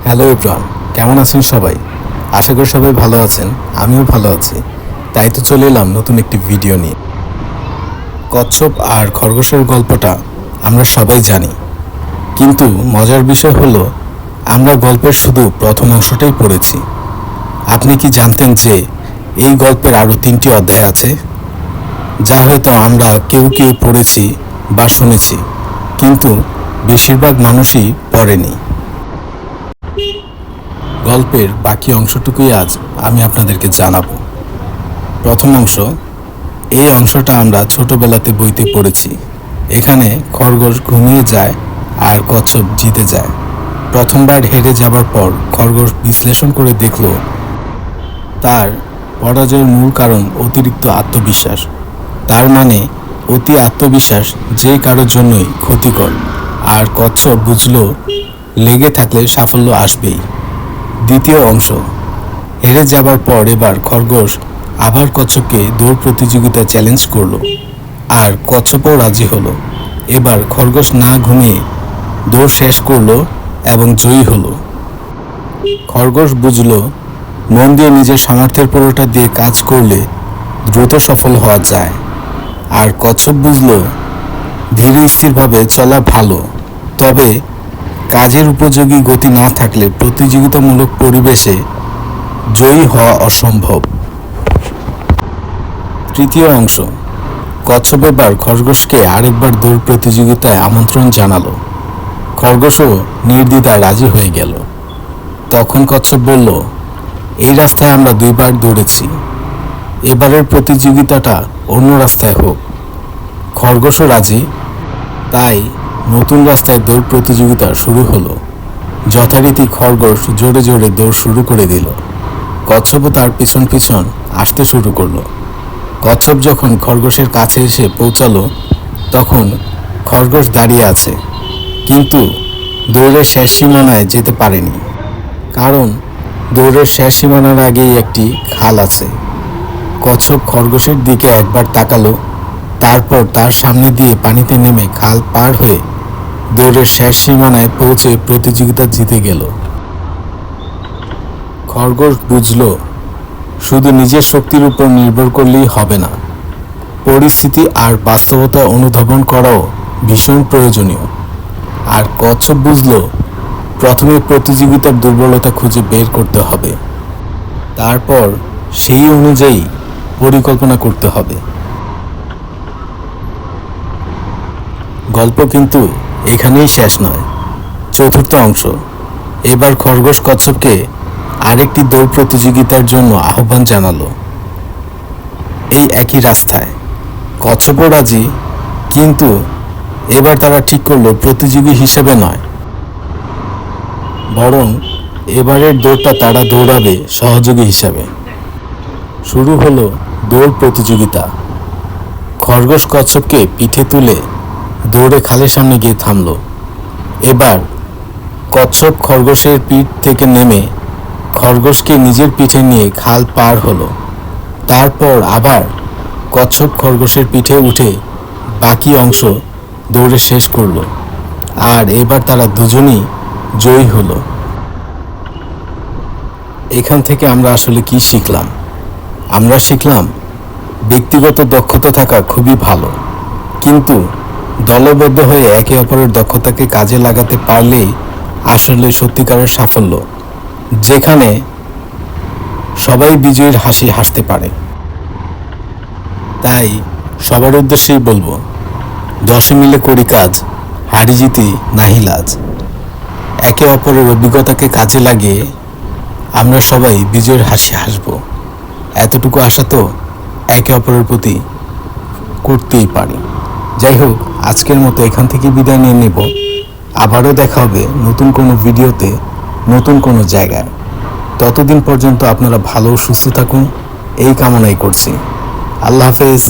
Hello everyone, কেমন আছেন সবাই? আশা করি সবাই ভালো আছেন। আমিও ভালো আছি। তাই তো চলে এলাম নতুন একটি ভিডিও নিয়ে। কচ্ছপ আর খরগোশের গল্পটা আমরা সবাই জানি, কিন্তু মজার বিষয় হলো আমরা গল্পের শুধু প্রথম অংশটাই পড়েছি। আপনি কি জানতেন যে এই গল্পের আরও 3টি অধ্যায় আছে, যা হয়তো আমরা কেউ কেউ পড়েছি বা শুনেছি, কিন্তু বেশিরভাগ মানুষই পড়েনি। গল্পের বাকি অংশটুকুই আজ আমি আপনাদেরকে জানাবো। প্রথম অংশ, এই অংশটা আমরা ছোটবেলাতে বইতে পড়েছি। এখানে খরগোশ ঘুমিয়ে যায় আর কচ্ছপ জিতে যায়। প্রথমবার হেরে যাবার পর খরগোশ বিশ্লেষণ করে দেখল তার পরাজয়ের মূল কারণ অতিরিক্ত আত্মবিশ্বাস। তার মানে অতি আত্মবিশ্বাস যে কারোর জন্যই ক্ষতিকর। আর কচ্ছপ বুঝল লেগে থাকলে সাফল্য আসবেই। দ্বিতীয় অংশ, হেরে যাবার পর এবার খরগোশ আবার কচ্ছপকে দৌড় প্রতিযোগিতা চ্যালেঞ্জ করলো, আর কচ্ছপও রাজি হলো। এবার খরগোশ না ঘুমিয়ে দৌড় শেষ করলো এবং জয়ী হলো। খরগোশ বুঝলো মন দিয়ে নিজের সামর্থ্যের পুরোটা দিয়ে কাজ করলে দ্রুত সফল হওয়া যায়। আর কচ্ছপ বুঝলো ধীরে স্থিরভাবে চলা ভালো, তবে কাজের উপযোগী গতি না থাকলে প্রতিযোগিতামূলক পরিবেশে জয়ী হওয়া অসম্ভব। তৃতীয় অংশ, কচ্ছপ এবার খরগোশকে আরেকবার দৌড় প্রতিযোগিতায় আমন্ত্রণ জানালো। খরগোশও নির্দ্বিধায় রাজি হয়ে গেল। তখন কচ্ছপ বলল, এই রাস্তায় আমরা 2বার দৌড়েছি, এবারের প্রতিযোগিতাটা অন্য রাস্তায় হোক। খরগোশও রাজি। তাই নতুন রাস্তায় দৌড় প্রতিযোগিতা শুরু হলো। যথারীতি খরগোশ জোরে জোরে দৌড় শুরু করে দিল। কচ্ছপও তার পিছন পিছন আসতে শুরু করলো। কচ্ছপ যখন খরগোশের কাছে এসে পৌঁছালো, তখন খরগোশ দাঁড়িয়ে আছে, কিন্তু দৌড়ের শেষ সীমানায় যেতে পারেনি। কারণ দৌড়ের শেষ সীমানার আগেই একটি খাল আছে। কচ্ছপ খরগোশের দিকে একবার তাকালো, তারপর তার সামনে দিয়ে পানিতে নেমে খাল পার হয়ে দৌড়ের শেষ সীমানায় পৌঁছে প্রতিযোগিতা জিতে গেল। খরগোশ বুঝল শুধু নিজের শক্তির উপর নির্ভর করলেই হবে না, পরিস্থিতি আর বাস্তবতা অনুধাবন করাও ভীষণ প্রয়োজনীয়। আর কচ্ছপ বুঝল প্রথমে প্রতিযোগিতার দুর্বলতা খুঁজে বের করতে হবে, তারপর সেই অনুযায়ী পরিকল্পনা করতে হবে। গল্প কিন্তু এখানেই শেষ নয়। চতুর্থ অংশ, এবার খরগোশ কচ্ছপকে আরেকটি দৌড় প্রতিযোগিতার জন্য আহ্বান জানালো। এই একই রাস্তায়। কচ্ছপও রাজি, কিন্তু এবার তারা ঠিক করলো প্রতিযোগী হিসেবে নয়, বরং এবারের দৌড়টা তারা দৌড়াবে সহযোগী হিসাবে। শুরু হলো দৌড় প্রতিযোগিতা। খরগোশ কচ্ছপকে পিঠে তুলে দৌড়ে খালের সামনে গিয়ে থামলো। এবার কচ্ছপ খরগোশের পিঠ থেকে নেমে খরগোশকে নিজের পিঠে নিয়ে খাল পার হলো। তারপর আবার কচ্ছপ খরগোশের পিঠে উঠে বাকি অংশ দৌড়ে শেষ করলো, আর এবার তারা দুজনই জয়ী হলো। এখান থেকে আমরা আসলে কি শিখলাম? আমরা শিখলাম ব্যক্তিগত দক্ষতা থাকা খুবই ভালো, কিন্তু দলবদ্ধ হয়ে একে অপরের দক্ষতাকে কাজে লাগাতে পারলেই আসলে সত্যিকারের সাফল্য, যেখানে সবাই বিজয়ীর হাসি হাসতে পারে। তাই সবার উদ্দেশ্যেই বলবো, 10 মিলে করি কাজ, হারি জিতি নাহি লাজ। একে অপরের অভিজ্ঞতাকে কাজে লাগিয়ে আমরা সবাই বিজয়ের হাসি হাসব। এতটুকু আশা তো একে অপরের প্রতি করতেই পারি। যাই হোক, আজকের মতো এখান থেকে বিদায় নিয়ে নেব। আবারও দেখা হবে নতুন কোনো ভিডিওতে, নতুন কোনো জায়গায়। ততদিন পর্যন্ত আপনারা ভালো ও সুস্থ থাকুন, এই কামনাই করছি। আল্লাহ হাফেজ।